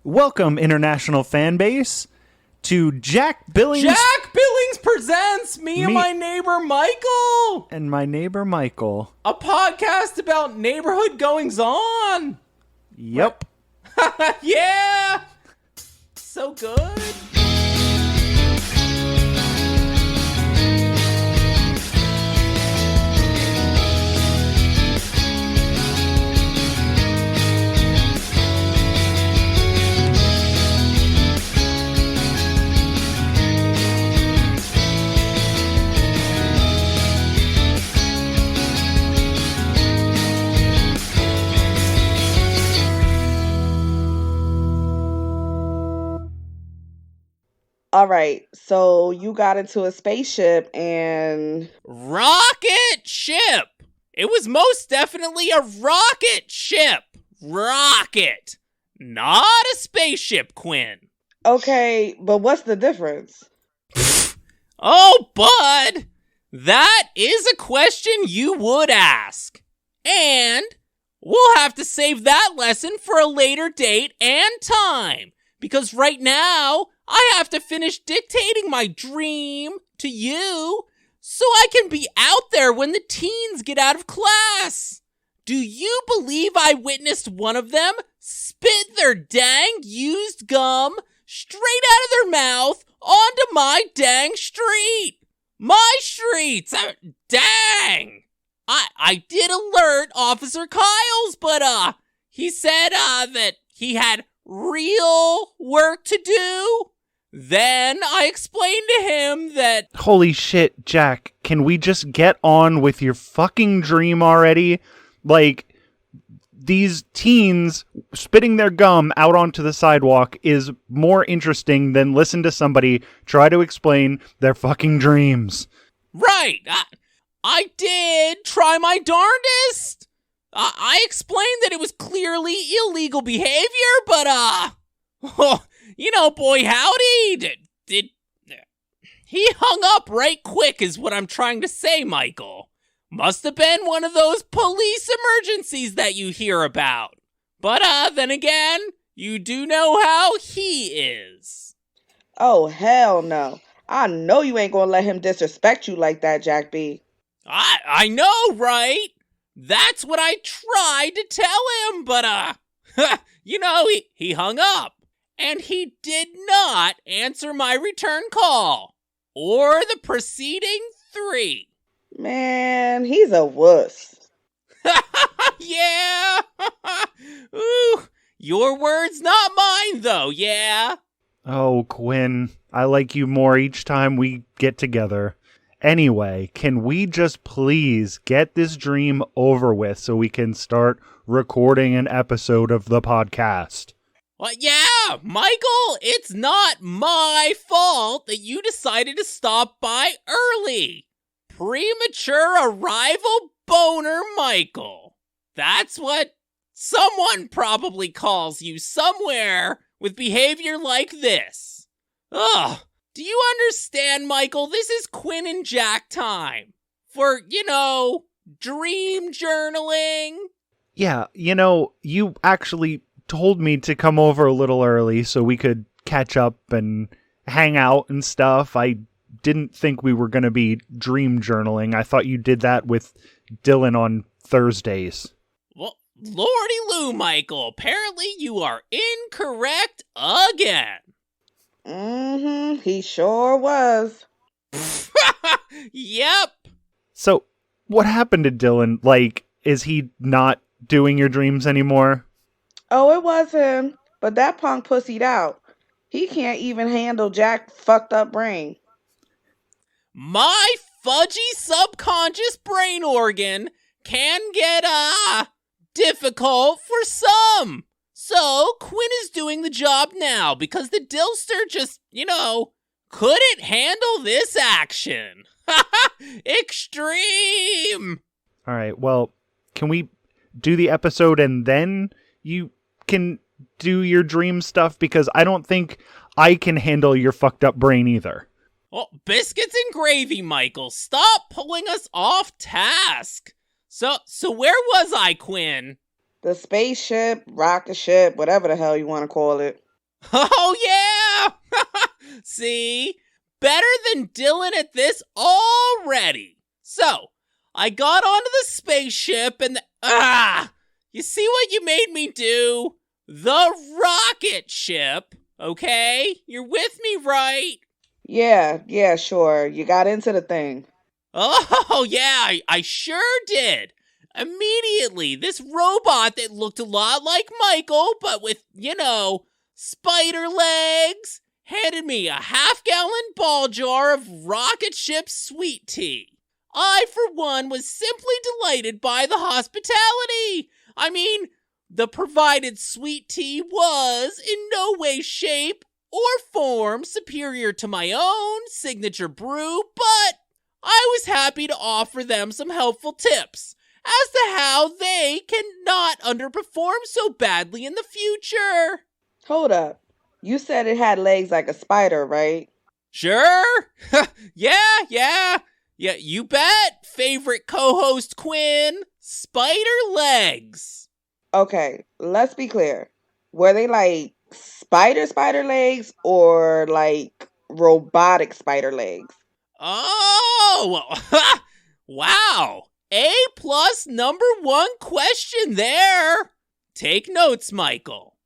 Welcome, international fan base, to Jack Billings. Jack Billings presents Me and My Neighbor Michael. And My Neighbor Michael. A podcast about neighborhood goings-on. Yep. Yeah. So good. All right, so you got into a spaceship and... Rocket ship. It was most definitely a rocket ship. Rocket. Not a spaceship, Quinn. Okay, but what's the difference? Oh, bud. That is a question you would ask. And we'll have to save that lesson for a later date and time. Because right now, I have to finish dictating my dream to you so I can be out there when the teens get out of class. Do you believe I witnessed one of them spit their dang used gum straight out of their mouth onto my dang street? My streets! Dang! I did alert Officer Kyles, but he said that he had real work to do. Then I explained to him that... Holy shit, Jack, can we just get on with your fucking dream already? Like, these teens spitting their gum out onto the sidewalk is more interesting than listen to somebody try to explain their fucking dreams. Right, I did try my darndest. I explained that it was clearly illegal behavior, but, you know, boy howdy, did he hung up right quick is what I'm trying to say, Michael. Must have been one of those police emergencies that you hear about. But, then again, you do know how he is. Oh, hell no. I know you ain't gonna let him disrespect you like that, Jack B. I know, right? That's what I tried to tell him, but, you know, he hung up. And he did not answer my return call. Or the preceding 3. Man, he's a wuss. Yeah. Ooh, your words, not mine, though, yeah? Oh, Quinn, I like you more each time we get together. Anyway, can we just please get this dream over with so we can start recording an episode of the podcast? Well, yeah, Michael, it's not my fault that you decided to stop by early. Premature arrival boner Michael. That's what someone probably calls you somewhere with behavior like this. Ugh. Do you understand, Michael? This is Quinn and Jack time. For, you know, dream journaling. Yeah, you know, you actually told me to come over a little early so we could catch up and hang out and stuff. I didn't think we were going to be dream journaling. I thought you did that with Dylan on Thursdays. Well, Lordy Lou, Michael. Apparently you are incorrect again. He sure was. Yep. So, what happened to Dylan? Like, is he not doing your dreams anymore? Oh, it was him. But that punk pussied out. He can't even handle Jack's fucked up brain. My fudgy subconscious brain organ can get, difficult for some. So, Quinn is doing the job now because the Dillster just, you know, couldn't handle this action. Extreme! Alright, well, can we do the episode and then you can do your dream stuff? Because I don't think I can handle your fucked up brain either. Well, biscuits and gravy, Michael. Stop pulling us off task. So where was I, Quinn? The spaceship, rocket ship, whatever the hell you want to call it. Oh, yeah! See? Better than Dylan at this already. So, I got onto the spaceship and you see what you made me do? The rocket ship, okay? You're with me, right? Yeah, sure. You got into the thing. Oh, yeah, I sure did. Immediately, this robot that looked a lot like Michael, but with, spider legs, handed me a half-gallon ball jar of rocket ship sweet tea. I, for one, was simply delighted by the hospitality. I mean, the provided sweet tea was in no way, shape, or form superior to my own signature brew, but I was happy to offer them some helpful tips as to how they can not underperform so badly in the future. Hold up. You said it had legs like a spider, right? Sure. Yeah, you bet, favorite co-host Quinn. Spider legs. Okay, let's be clear. Were they like spider legs or like robotic spider legs? Oh, wow. A+ number one question there. Take notes, Michael.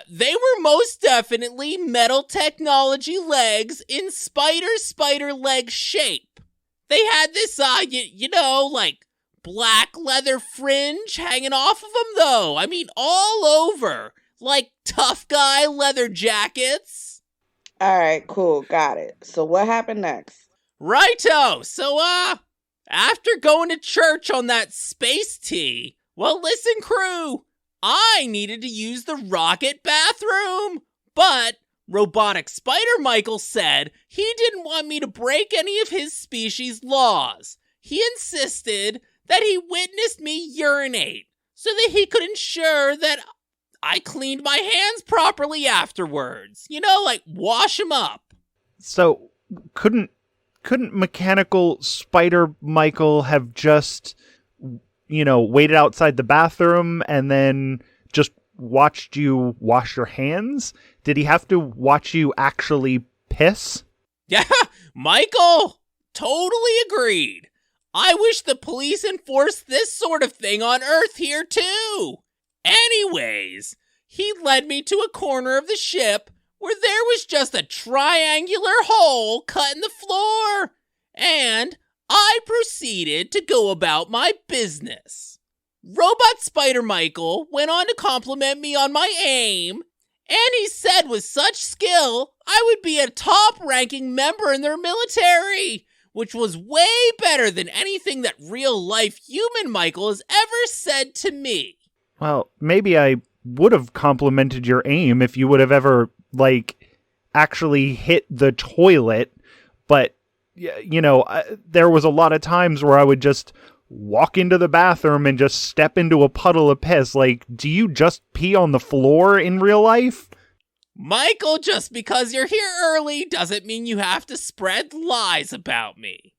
They were most definitely metal technology legs in spider leg shape. They had this, like black leather fringe hanging off of them, though. I mean, all over, like tough guy leather jackets. All right, cool, got it. So what happened next? Righto. So, after going to church on that space tea, well, listen, crew, I needed to use the rocket bathroom, but Robotic Spider Michael said he didn't want me to break any of his species' laws. He insisted that he witnessed me urinate so that he could ensure that I cleaned my hands properly afterwards. Like wash them up. So couldn't mechanical Spider Michael have just, waited outside the bathroom and then just watched you wash your hands? Did he have to watch you actually piss? Yeah, Michael, totally agreed. I wish the police enforced this sort of thing on Earth here too. Anyways, he led me to a corner of the ship where there was just a triangular hole cut in the floor, and I proceeded to go about my business. Robot Spider Michael went on to compliment me on my aim, and he said with such skill I would be a top-ranking member in their military, which was way better than anything that real-life human Michael has ever said to me. Well, maybe I would have complimented your aim if you would have ever, actually hit the toilet, but, there was a lot of times where I would just walk into the bathroom and just step into a puddle of piss. Do you just pee on the floor in real life? Michael, just because you're here early doesn't mean you have to spread lies about me.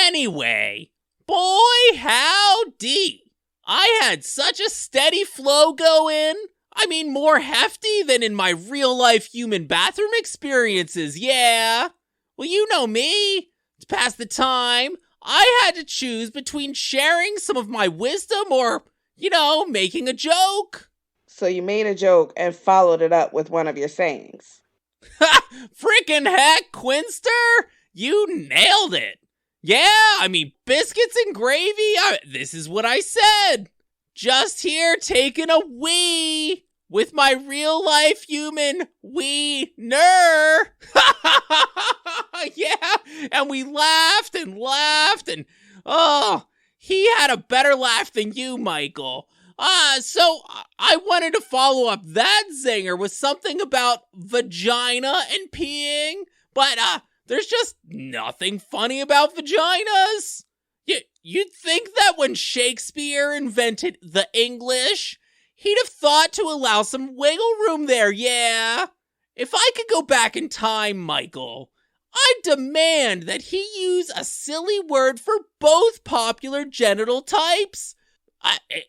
Anyway, boy, howdy. I had such a steady flow going. I mean, more hefty than in my real-life human bathroom experiences, yeah. Well, you know me. To pass the time, I had to choose between sharing some of my wisdom or, making a joke. So you made a joke and followed it up with one of your sayings. Frickin' heck, Quinster! You nailed it. Yeah, I mean, biscuits and gravy, this is what I said. Just here taking a wee with my real-life human wiener. Yeah, and we laughed and he had a better laugh than you, Michael. So I wanted to follow up that zinger with something about vagina and peeing, but there's just nothing funny about vaginas. You'd think that when Shakespeare invented the English, he'd have thought to allow some wiggle room there, yeah? If I could go back in time, Michael, I'd demand that he use a silly word for both popular genital types.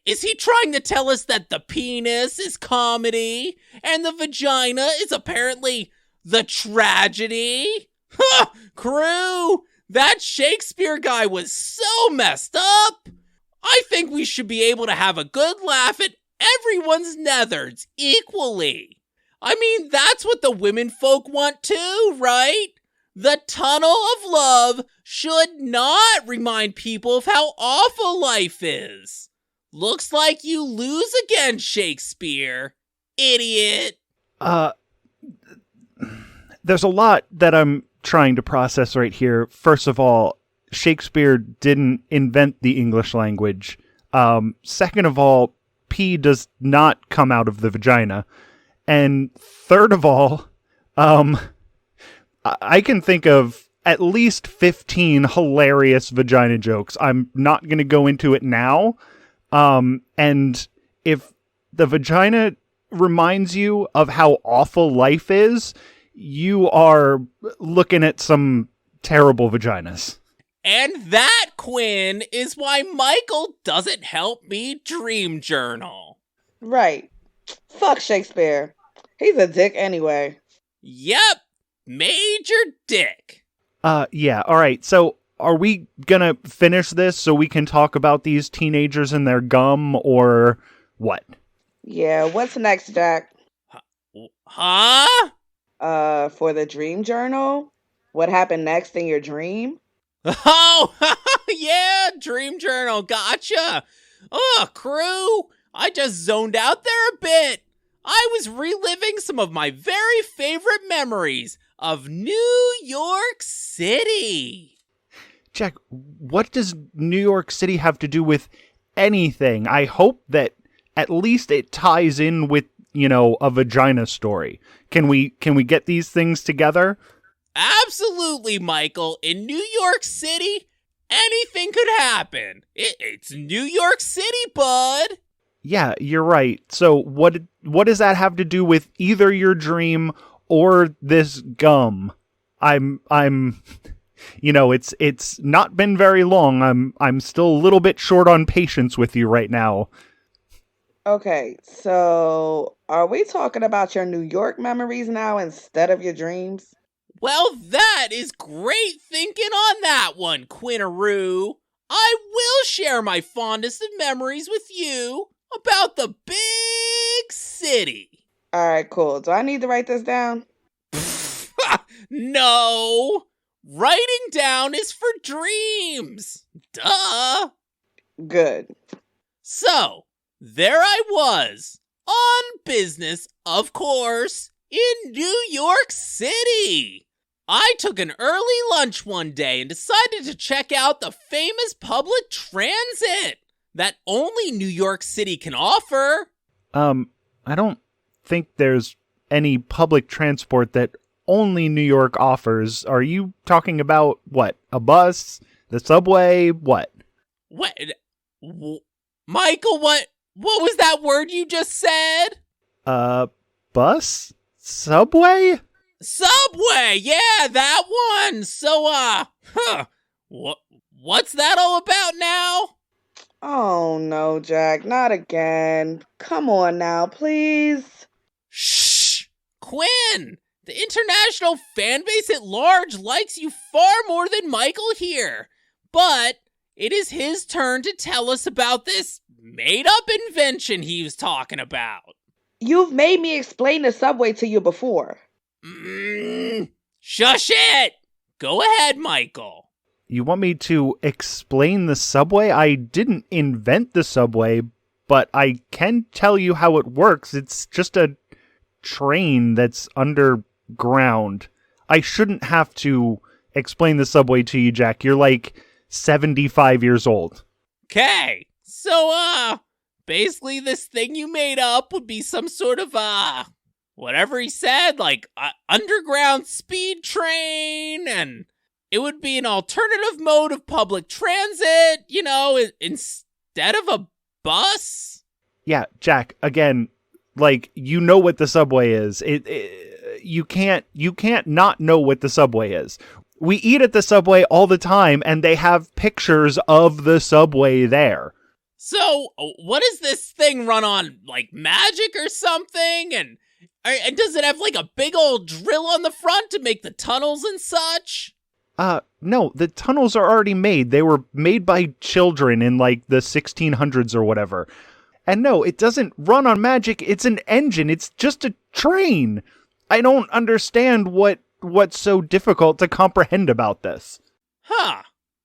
Is he trying to tell us that the penis is comedy and the vagina is apparently the tragedy? Ha! Crew, that Shakespeare guy was so messed up. I think we should be able to have a good laugh at everyone's nethers equally. I mean, that's what the women folk want too, right? The tunnel of love should not remind people of how awful life is. Looks like you lose again, Shakespeare. Idiot. There's a lot that I'm trying to process right here. First of all, Shakespeare didn't invent the English language. Second of all, pee does not come out of the vagina. And third of all, I can think of at least 15 hilarious vagina jokes. I'm not going to go into it now. And if the vagina reminds you of how awful life is, you are looking at some terrible vaginas. And that, Quinn, is why Michael doesn't help me dream journal. Right. Fuck Shakespeare. He's a dick anyway. Yep. Major dick. Yeah. All right. So are we gonna finish this so we can talk about these teenagers and their gum, or what? Yeah, what's next, Jack? Huh? For the dream journal? What happened next in your dream? Oh, yeah, dream journal. Gotcha. Oh, crew. I just zoned out there a bit. I was reliving some of my very favorite memories of New York City. Jack, what does New York City have to do with anything? I hope that at least it ties in with, a vagina story. Can we get these things together? Absolutely, Michael. In New York City, anything could happen. It's New York City, bud. Yeah, you're right. So what does that have to do with either your dream or this gum? It's not been very long. I'm still a little bit short on patience with you right now. Okay, so are we talking about your New York memories now instead of your dreams? Well, that is great thinking on that one, Quinaroo. I will share my fondest of memories with you about the big city. All right, cool. Do I need to write this down? No. Writing down is for dreams. Duh. Good. So, there I was, on business, of course, in New York City. I took an early lunch one day and decided to check out the famous public transit that only New York City can offer. I don't think there's any public transport that only New York offers. Are you talking about what? A bus? The subway? What? What? Michael, what was that word you just said? Bus? Subway? Subway, yeah, that one. So, what's that all about now? Oh no, Jack, not again. Come on now, please. Shh! Quinn! The international fan base at large likes you far more than Michael here. But it is his turn to tell us about this made-up invention he was talking about. You've made me explain the subway to you before. Shush it! Go ahead, Michael. You want me to explain the subway? I didn't invent the subway, but I can tell you how it works. It's just a train that's underground. I shouldn't have to explain the subway to you, Jack. You're like 75 years old. Okay, so, basically this thing you made up would be some sort of, whatever he said, like, underground speed train, and it would be an alternative mode of public transit, instead of a bus. Yeah, Jack, again, like, what the subway is. You can't not know what the subway is. We eat at the subway all the time, and they have pictures of the subway there. So, what does this thing run on? Like magic or something? And does it have like a big old drill on the front to make the tunnels and such? No, the tunnels are already made. They were made by children in like the 1600s or whatever. And no, it doesn't run on magic. It's an engine. It's just a train. I don't understand what's so difficult to comprehend about this. Huh.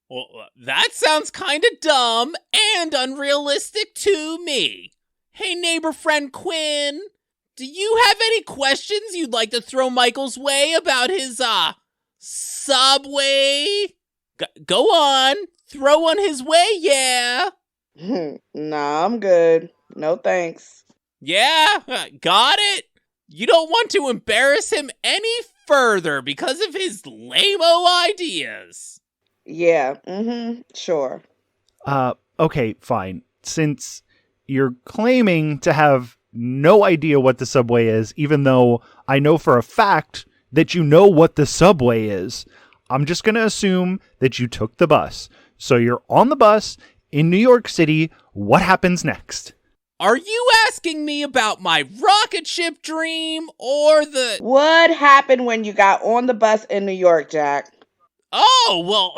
Well, that sounds kind of dumb and unrealistic to me. Hey, neighbor friend Quinn, do you have any questions you'd like to throw Michael's way about his, subway? Go on, throw one his way, yeah. Nah, I'm good. No thanks. Yeah, got it. You don't want to embarrass him any further because of his lame-o ideas. Yeah, sure. Okay, fine. Since you're claiming to have no idea what the subway is, even though I know for a fact that you know what the subway is, I'm just going to assume that you took the bus. So you're on the bus in New York City. What happens next? Are you asking me about my rocket ship dream or the... What happened when you got on the bus in New York, Jack? Oh, well,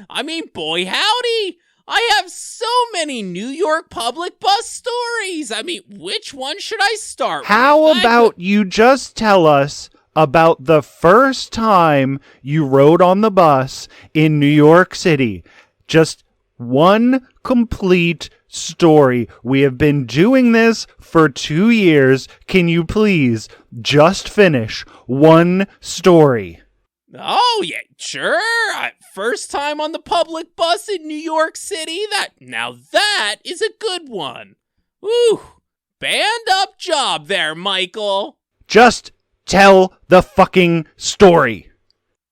I mean, boy, howdy. I have so many New York public bus stories. I mean, which one should I start with? How about you just tell us about the first time you rode on the bus in New York City? Just one complete story. We have been doing this for 2 years. Can you please just finish one story? Oh, yeah, sure. First time on the public bus in New York City. That is a good one. Woo, band up job there, Michael. Just tell the fucking story.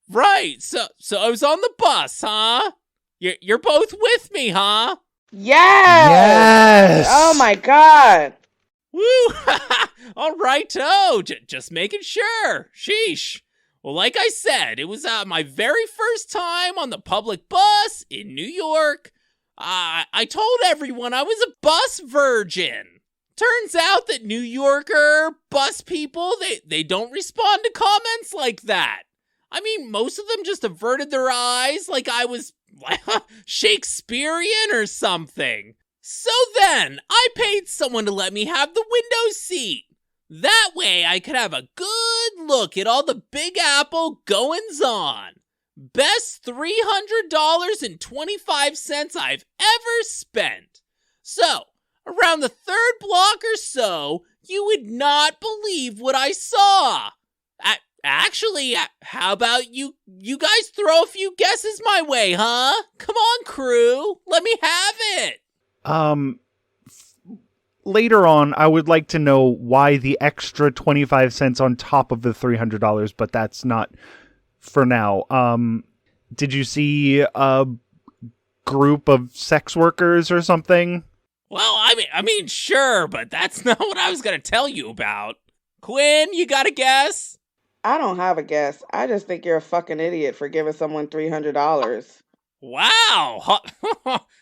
Right, so I was on the bus, huh? You're both with me, huh? Yes! Oh my god! Woo! All righto, just making sure. Sheesh. Well, like I said, it was my very first time on the public bus in New York. I told everyone I was a bus virgin. Turns out that New Yorker bus people, they don't respond to comments like that. I mean, most of them just averted their eyes like I was Shakespearean or something. So then, I paid someone to let me have the window seat. That way, I could have a good look at all the Big Apple goings-on. Best $300.25 I've ever spent. So, around the third block or so, you would not believe what I saw. Actually, how about you guys throw a few guesses my way, huh? Come on, crew. Let me have it. Later on, I would like to know why the extra 25 cents on top of the $300, but that's not for now. Did you see a group of sex workers or something? Well, I mean, sure, but that's not what I was going to tell you about. Quinn, you got a guess? I don't have a guess. I just think you're a fucking idiot for giving someone $300. Wow.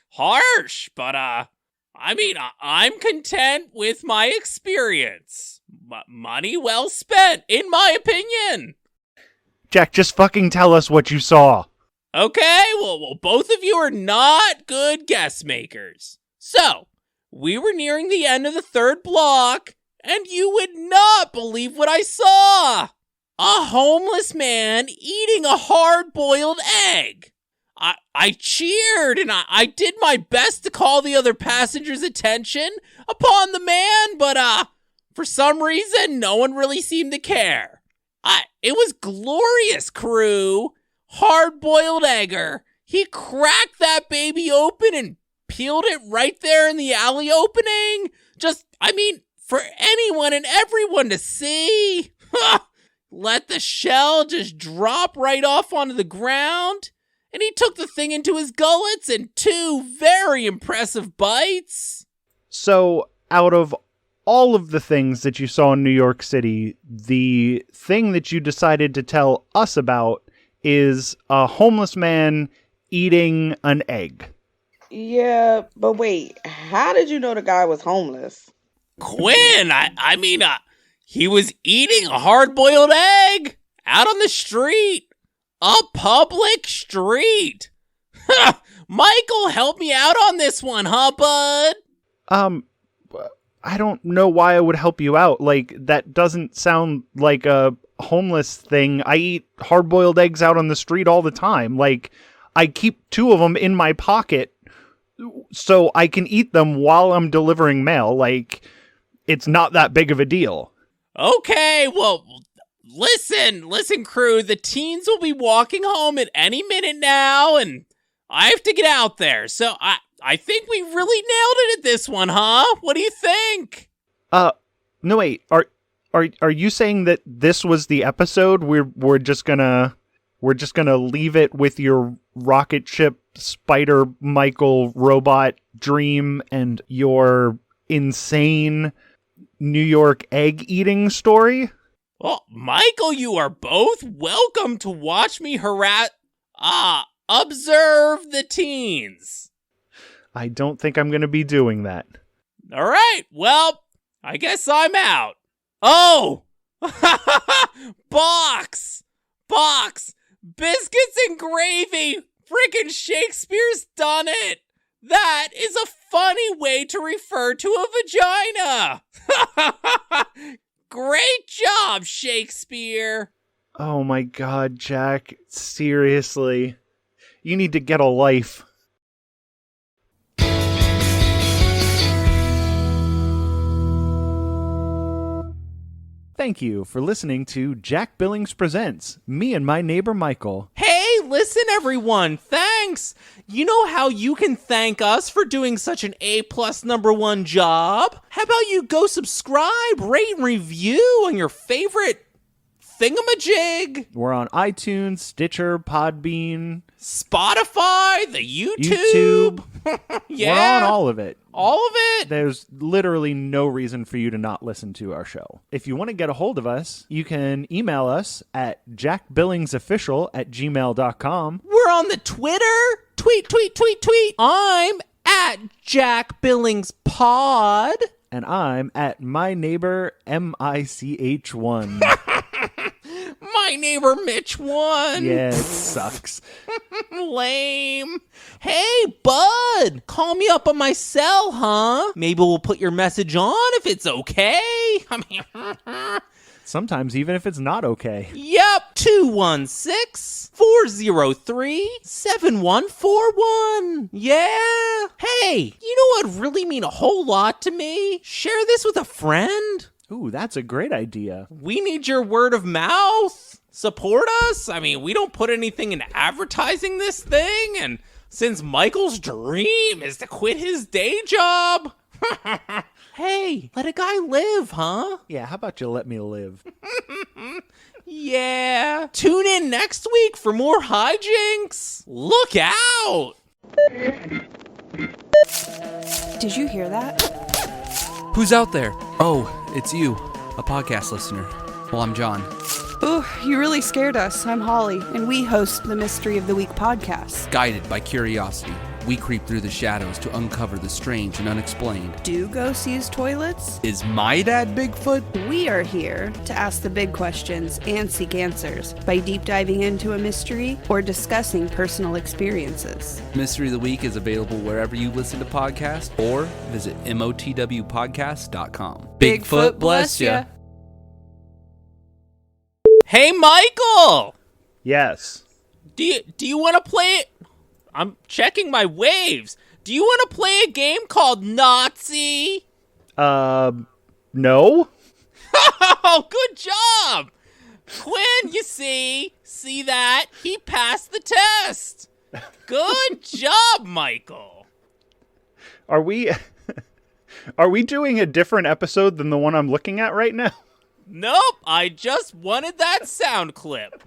Harsh, but, I mean, I'm content with my experience. Money well spent, in my opinion. Jack, just fucking tell us what you saw. Okay, well, both of you are not good guess makers. So, we were nearing the end of the third block, and you would not believe what I saw. A homeless man eating a hard-boiled egg. I cheered and I did my best to call the other passengers' attention upon the man, but for some reason, no one really seemed to care. It was glorious, crew. Hard-boiled egger. He cracked that baby open and peeled it right there in the alley opening. For anyone and everyone to see. Let the shell just drop right off onto the ground. And he took the thing into his gullets in 2 very impressive bites. So, out of all of the things that you saw in New York City, the thing that you decided to tell us about is a homeless man eating an egg. Yeah, but wait, how did you know the guy was homeless? Quinn, I mean, he was eating a hard-boiled egg out on the street. A public street. Michael, help me out on this one, huh, bud? I don't know why I would help you out. Like, that doesn't sound like a homeless thing. I eat hard-boiled eggs out on the street all the time. Like, I keep 2 of them in my pocket so I can eat them while I'm delivering mail. Like, it's not that big of a deal. Okay, well, listen, crew. The teens will be walking home at any minute now, and I have to get out there. So I think we really nailed it at this one, huh? What do you think? No, wait. Are you saying that this was the episode? We're just gonna leave it with your rocket ship Spider Michael robot dream and your insane New York egg eating story? Well, Michael, you are both welcome to watch me observe the teens. I don't think I'm gonna be doing that. All right, well, I guess I'm out. Oh! Box! Biscuits and gravy! Frickin' Shakespeare's done it! That is a funny way to refer to a vagina! Great job, Shakespeare! Oh my god, Jack. Seriously. You need to get a life. Thank you for listening to Jack Billings Presents Me and My Neighbor Michael. Hey, listen everyone, thanks! You know how you can thank us for doing such an A+ number 1 job? How about you go subscribe, rate, and review on your favorite thingamajig? We're on iTunes, Stitcher, Podbean, Spotify, the YouTube. Yeah. We're on all of it. All of it? There's literally no reason for you to not listen to our show. If you want to get a hold of us, you can email us at jackbillingsofficial@gmail.com. We're on the Twitter. Tweet. I'm at Jack Billings Pod. And I'm at my neighbor MICH1. My neighbor Mitch won. Yeah, it sucks. Lame. Hey, bud, call me up on my cell, huh? Maybe we'll put your message on if it's okay. I mean, Sometimes even if it's not okay. yep, 216-403-7141. Yeah. Hey, you know what would really mean a whole lot to me? Share this with a friend. Ooh, that's a great idea. We need your word of mouth. Support us. I mean, we don't put anything in advertising this thing. And since Michael's dream is to quit his day job, hey, let a guy live, huh? Yeah, how about you let me live? Yeah. Tune in next week for more hijinks. Look out. Did you hear that? Who's out there? Oh, it's you, a podcast listener. Well, I'm John. Ooh, you really scared us. I'm Holly, and we host the Mystery of the Week podcast. Guided by curiosity, we creep through the shadows to uncover the strange and unexplained. Do ghosts use toilets? Is my dad Bigfoot? We are here to ask the big questions and seek answers by deep diving into a mystery or discussing personal experiences. Mystery of the Week is available wherever you listen to podcasts or visit motwpodcast.com. Bigfoot bless ya. Hey, Michael. Yes. Do you want to play it? I'm checking my waves. Do you want to play a game called Nazi? No? Oh, good job. Quinn, you see that? He passed the test. Good job, Michael. Are we doing a different episode than the one I'm looking at right now? Nope, I just wanted that sound clip.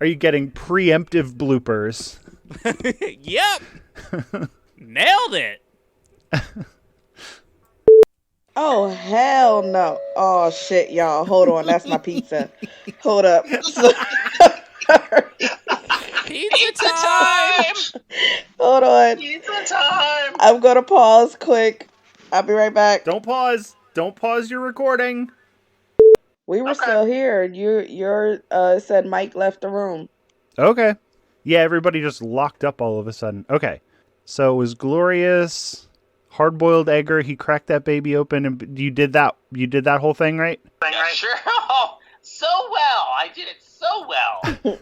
Are you getting preemptive bloopers? Yep. Nailed it. Oh, hell no. Oh, shit, y'all. Hold on. That's my pizza. Hold up. Sorry. Hold on. Pizza time. I'm gonna pause quick. I'll be right back. Don't pause. Don't pause your recording. We were Okay. still here. You said Mike left the room. Okay. Yeah, everybody just locked up all of a sudden. Okay. So it was Glorious, hard-boiled egger. He cracked that baby open, and you did that whole thing, right? Yeah, sure. Oh, so well. I did it so well.